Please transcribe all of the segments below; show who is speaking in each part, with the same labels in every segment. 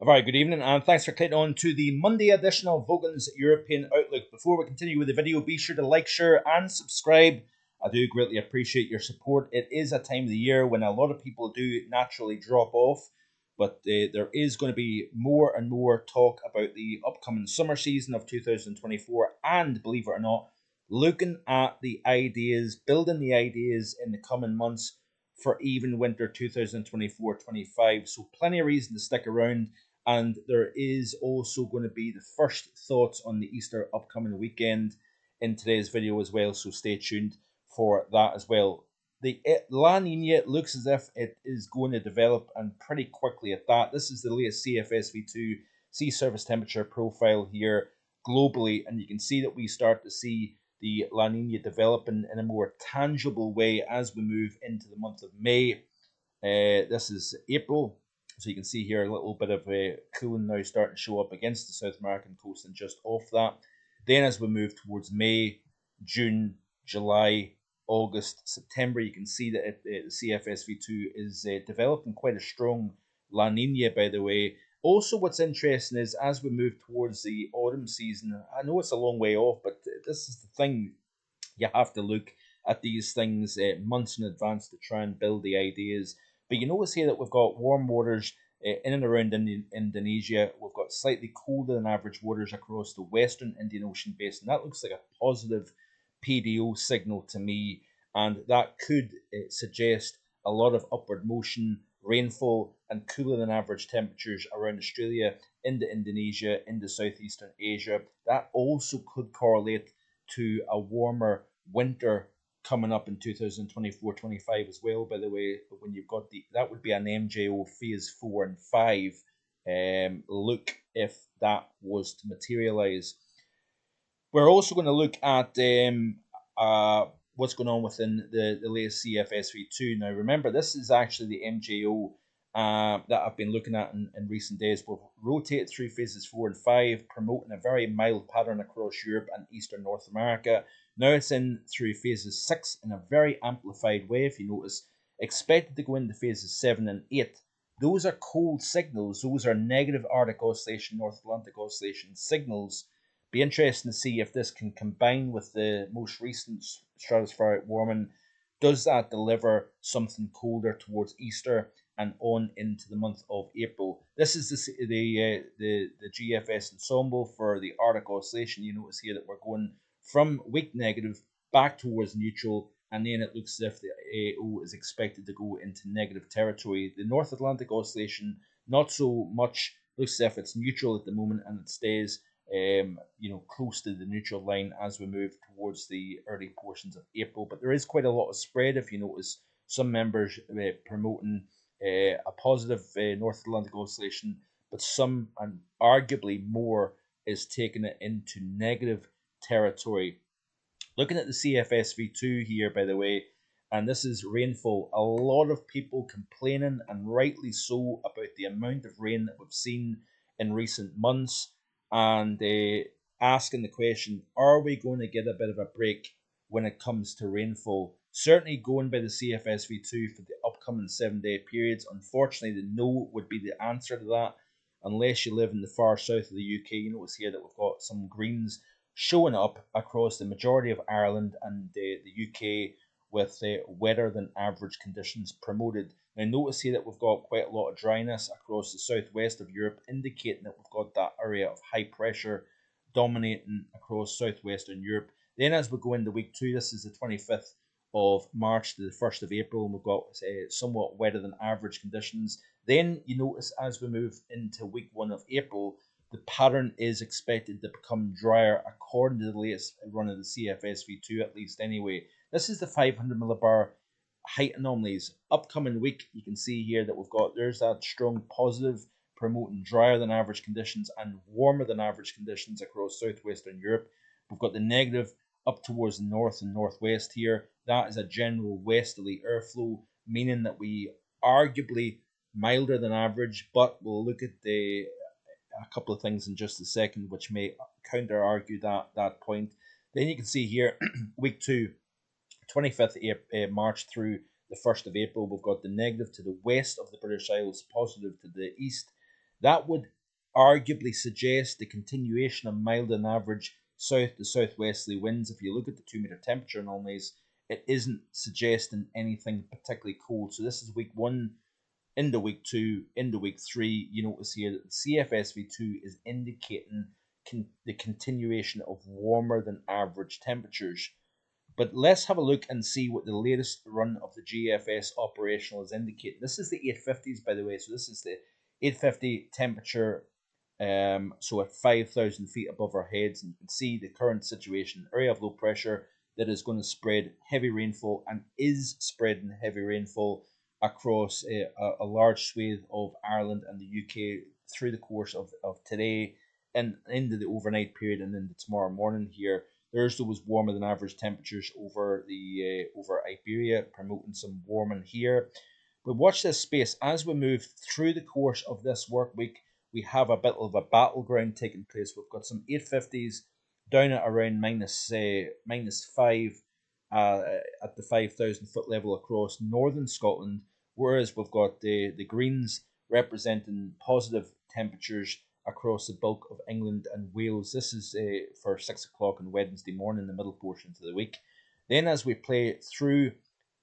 Speaker 1: A very good evening, and thanks for clicking on to the Monday edition of Vogan's European Outlook. Before we continue with the video, be sure to like, share, and subscribe. I do greatly appreciate your support. It is a time of the year when a lot of people do naturally drop off, but there is going to be more and more talk about the upcoming summer season of 2024, and believe it or not, looking at the ideas, building the ideas in the coming months for even winter 2024-25. So plenty of reason to stick around, and there is also going to be the first thoughts on the Easter upcoming weekend in today's video as well, so stay tuned for that as well. The La Nina looks as if it is going to develop, and pretty quickly at that. This is the latest CFSV2 sea surface temperature profile here globally, and you can see that we start to see the La Nina developing in a more tangible way as we move into the month of May. This is April, so you can see here a little bit of cooling now starting to show up against the South American coast and just off that. Then as we move towards May, June, July, August, September, you can see that the CFSV2 is developing quite a strong La Nina, by the way. Also, what's interesting is as we move towards the autumn season, I know it's a long way off, but this is the thing, you have to look at these things months in advance to try and build the ideas. But you notice here that we've got warm waters in and around Indonesia. We've got slightly colder than average waters across the western Indian Ocean basin. That looks like a positive PDO signal to me, and that could suggest a lot of upward motion, rainfall, and cooler than average temperatures around Australia, into Indonesia, into southeastern Asia. That also could correlate to a warmer winter coming up in 2024-25 as well, by the way. But when you've got that would be an MJO phase 4 and 5 look if that was to materialize. We're also going to look at what's going on within the latest CFSV2. Now, remember, this is actually the MJO that I've been looking at in recent days. We've rotated through phases 4 and 5, promoting a very mild pattern across Europe and Eastern North America. Now it's in through phases 6 in a very amplified way, if you notice. Expected to go into phases 7 and 8. Those are cold signals. Those are negative Arctic oscillation, North Atlantic oscillation signals. Be interesting to see if this can combine with the most recent stratospheric warming. Does that deliver something colder towards Easter and on into the month of April? This is the GFS ensemble for the Arctic oscillation. You notice here that we're going from weak negative back towards neutral, and then it looks as if the AO is expected to go into negative territory. The North Atlantic oscillation, not so much. Looks as if it's neutral at the moment, and it stays close to the neutral line as we move towards the early portions of April. But there is quite a lot of spread, if you notice. Some members promoting a positive North Atlantic oscillation, but some, and arguably more, is taking it into negative territory. Looking at the CFSV2 here, by the way, and this is rainfall. A lot of people complaining, and rightly so, about the amount of rain that we've seen in recent months, and asking the question, are we going to get a bit of a break when it comes to rainfall? Certainly going by the CFSV2 for the upcoming 7-day periods. Unfortunately, the no would be the answer to that, unless you live in the far south of the UK. You notice here that we've got some greens showing up across the majority of Ireland and the UK, with wetter than average conditions promoted. Now notice here that we've got quite a lot of dryness across the southwest of Europe, indicating that we've got that area of high pressure dominating across southwestern Europe. Then as we go into week 2, this is the 25th of March to the 1st of April, and we've got somewhat wetter than average conditions. Then you notice as we move into week 1 of April, the pattern is expected to become drier according to the latest run of the CFSV2, at least anyway. This is the 500 millibar height anomalies. Upcoming week, you can see here that there's that strong positive promoting drier than average conditions and warmer than average conditions across southwestern Europe. We've got the negative up towards the north and northwest here. That is a general westerly airflow, meaning that we arguably milder than average, but we'll look at a couple of things in just a second which may counter argue that point. Then you can see here week 2, 25th March through the 1st of April, we've got the negative to the west of the British Isles, positive to the east. That would arguably suggest the continuation of milder than average south to southwesterly winds. If you look at the 2 meter temperature anomalies, it isn't suggesting anything particularly cold. So this is week one into week two, into week three. You notice here that the CFSV2 is indicating the continuation of warmer than average temperatures. But let's have a look and see what the latest run of the GFS operational is indicating. This is the 850s, by the way. So this is the 850 temperature. So at 5,000 feet above our heads, and you can see the current situation, area of low pressure that is going to spread heavy rainfall and is spreading heavy rainfall across a large swathe of Ireland and the UK through the course of today and into the overnight period and into tomorrow morning here. Thursday was warmer than average temperatures over the over Iberia, promoting some warming here. But watch this space as we move through the course of this work week. We have a bit of a battleground taking place. We've got some 850s down at around -5 at the 5,000 foot level across northern Scotland, whereas we've got the greens representing positive temperatures across the bulk of England and Wales. This is for 6 o'clock on Wednesday morning, the middle portions of the week. Then, as we play through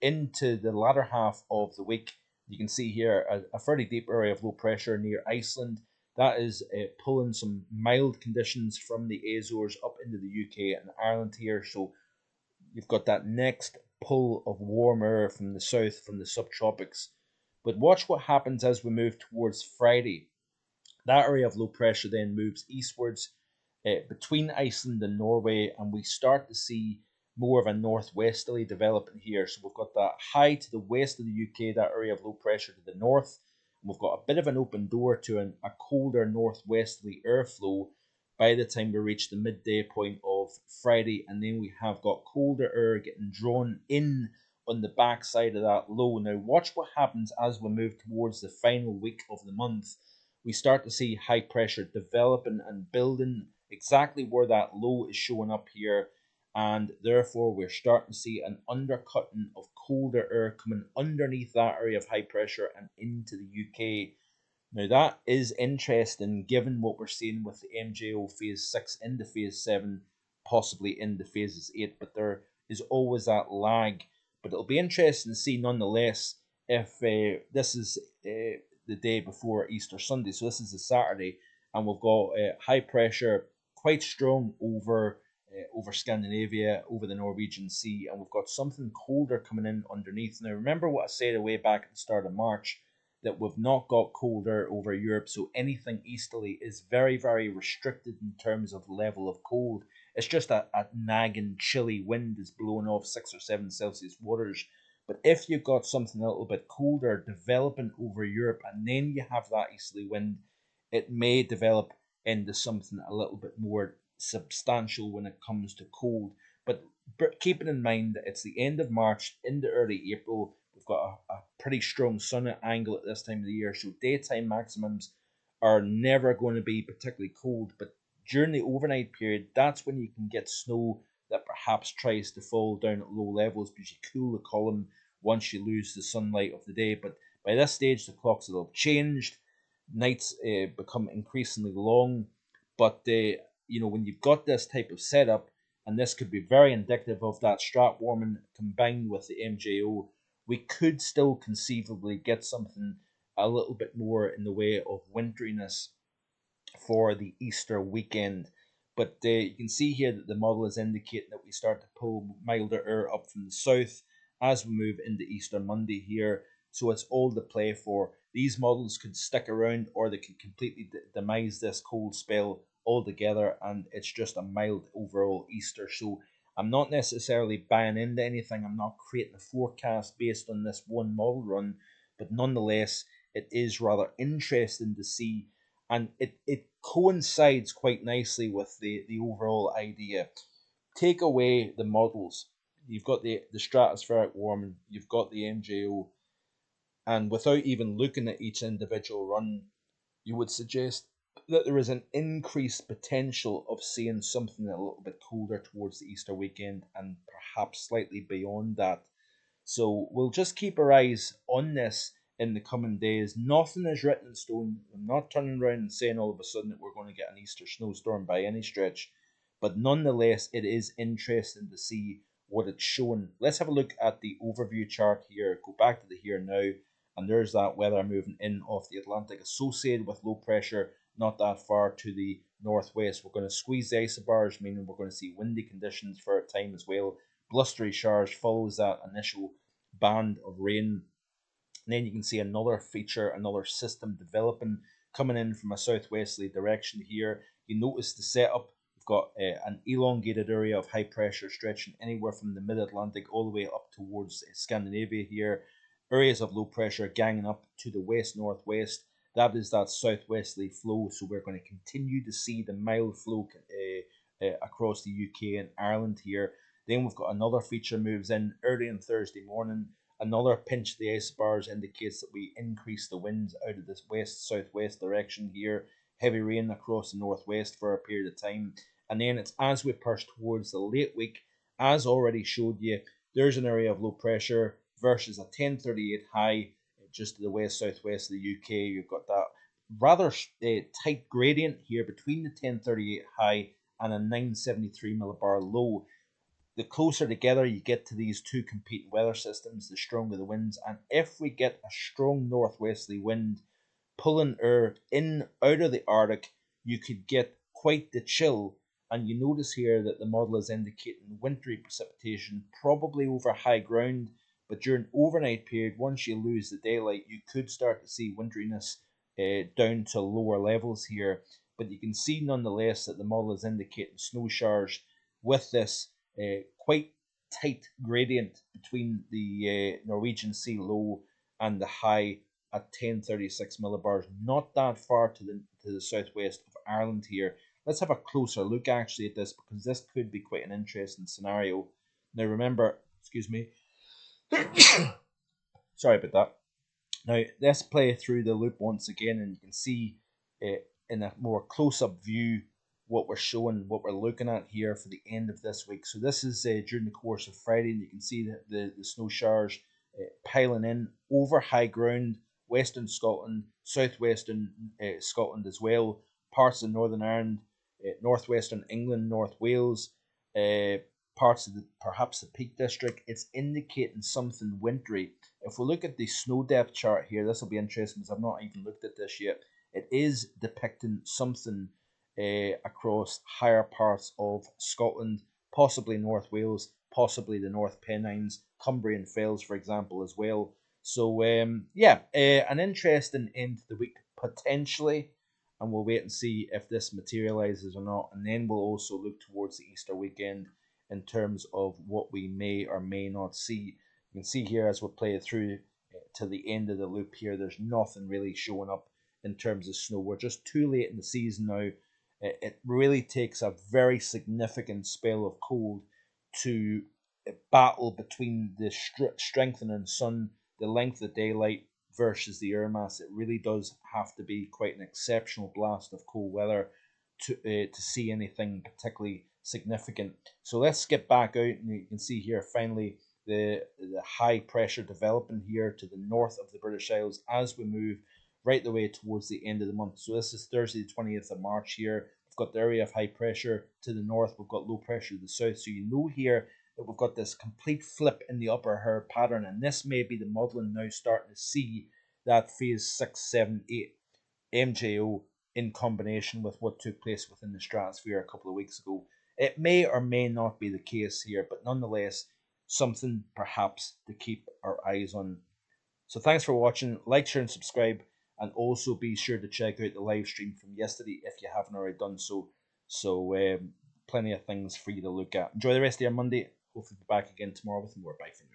Speaker 1: into the latter half of the week, you can see here a fairly deep area of low pressure near Iceland. That is pulling some mild conditions from the Azores up into the UK and Ireland here. So you've got that next pull of warm air from the south, from the subtropics. But watch what happens as we move towards Friday. That area of low pressure then moves eastwards between Iceland and Norway, and we start to see more of a northwesterly development here. So we've got that high to the west of the UK, that area of low pressure to the north. And we've got a bit of an open door to a colder northwesterly airflow by the time we reach the midday point of Friday. And then we have got colder air getting drawn in on the backside of that low. Now, watch what happens as we move towards the final week of the month. We start to see high pressure developing and building exactly where that low is showing up here, and therefore we're starting to see an undercutting of colder air coming underneath that area of high pressure and into the UK. Now that is interesting given what we're seeing with the MJO phase 6 into phase 7, possibly into phases 8, but there is always that lag. But it'll be interesting to see nonetheless if this is the day before Easter Sunday. So this is the Saturday, and we've got high pressure quite strong over Scandinavia, over the Norwegian Sea, and we've got something colder coming in underneath. Now remember what I said way back at the start of March, that we've not got colder over Europe, so anything easterly is very, very restricted in terms of level of cold. It's just a nagging chilly wind is blowing off 6 or 7 Celsius waters. But if you've got something a little bit colder developing over Europe and then you have that easterly wind, it may develop into something a little bit more substantial when it comes to cold. But keeping in mind that it's the end of March into early April, we've got a pretty strong sun angle at this time of the year, so daytime maximums are never going to be particularly cold. But during the overnight period, that's when you can get snow that perhaps tries to fall down at low levels because you cool the column once you lose the sunlight of the day. But by this stage, the clocks will have changed. Nights become increasingly long. But when you've got this type of setup, and this could be very indicative of that strat warming combined with the MJO, we could still conceivably get something a little bit more in the way of winteriness for the Easter weekend. But you can see here that the model is indicating that we start to pull milder air up from the south as we move into Easter Monday here. So it's all to play for. These models could stick around or they could completely demise this cold spell altogether, and it's just a mild overall Easter. So I'm not necessarily buying into anything. I'm not creating a forecast based on this one model run, but nonetheless, it is rather interesting to see, and it coincides quite nicely with the overall idea. Take away the models. You've got the stratospheric warming, you've got the MJO, and without even looking at each individual run, you would suggest that there is an increased potential of seeing something a little bit colder towards the Easter weekend and perhaps slightly beyond that. So we'll just keep our eyes on this in the coming days. Nothing is written in stone. I'm not turning around and saying all of a sudden that we're going to get an Easter snowstorm by any stretch, but nonetheless, it is interesting to see what it's showing. Let's have a look at the overview chart here. Go back to the here now, and there's that weather moving in off the Atlantic associated with low pressure not that far to the northwest. We're going to squeeze the isobars, meaning we're going to see windy conditions for a time as well. Blustery showers follows that initial band of rain. And then you can see another feature, another system developing, coming in from a southwesterly direction here. You notice the setup. We've got an elongated area of high pressure stretching anywhere from the mid-Atlantic all the way up towards Scandinavia here. Areas of low pressure ganging up to the west-northwest. That is that southwesterly flow. So we're going to continue to see the mild flow across the UK and Ireland here. Then we've got another feature moves in early on Thursday morning. Another pinch of the isobars indicates that we increase the winds out of this west-southwest direction here. Heavy rain across the northwest for a period of time. And then it's as we push towards the late week, as already showed you, there's an area of low pressure versus a 1038 high just to the west-southwest of the UK. You've got that rather tight gradient here between the 1038 high and a 973 millibar low. The closer together you get to these two competing weather systems, the stronger the winds. And if we get a strong northwesterly wind pulling air in out of the Arctic, you could get quite the chill. And you notice here that the model is indicating wintry precipitation, probably over high ground. But during overnight period, once you lose the daylight, you could start to see winteriness down to lower levels here. But you can see nonetheless that the model is indicating snow showers with this quite tight gradient between the Norwegian Sea low and the high at 1036 millibars, not that far to the southwest of Ireland here. Let's have a closer look actually at this, because this could be quite an interesting scenario. Now remember, excuse me, sorry about that. Now let's play through the loop once again, and you can see in a more close-up view what we're showing, what we're looking at here for the end of this week. So this is during the course of Friday, and you can see the snow showers piling in over high ground, western Scotland, southwestern Scotland as well, parts of Northern Ireland, northwestern England, North Wales, parts of perhaps the Peak District. It's indicating something wintry. If we look at the snow depth chart here, this will be interesting because I've not even looked at this yet. It is depicting something across higher parts of Scotland, possibly North Wales, possibly the North Pennines, Cumbrian Fells, for example, as well. So, an interesting end to the week potentially, and we'll wait and see if this materializes or not. And then we'll also look towards the Easter weekend in terms of what we may or may not see. You can see here as we play it through to the end of the loop here, there's nothing really showing up in terms of snow. We're just too late in the season now. It really takes a very significant spell of cold to battle between the strengthening sun, the length of daylight versus the air mass. It really does have to be quite an exceptional blast of cold weather to see anything particularly significant. So let's skip back out, and you can see here finally the high pressure developing here to the north of the British Isles as we move right the way towards the end of the month. So this is Thursday the 20th of March here. We've got the area of high pressure to the north, we've got low pressure to the south. So you know here that we've got this complete flip in the upper hair pattern, and this may be the modelling now starting to see that phase 6, 7, 8 MJO in combination with what took place within the stratosphere a couple of weeks ago. It may or may not be the case here, but nonetheless, something perhaps to keep our eyes on. So thanks for watching. Like, share, and subscribe. And also be sure to check out the live stream from yesterday if you haven't already done so. So plenty of things for you to look at. Enjoy the rest of your Monday. Hopefully be back again tomorrow with more. Bye for now.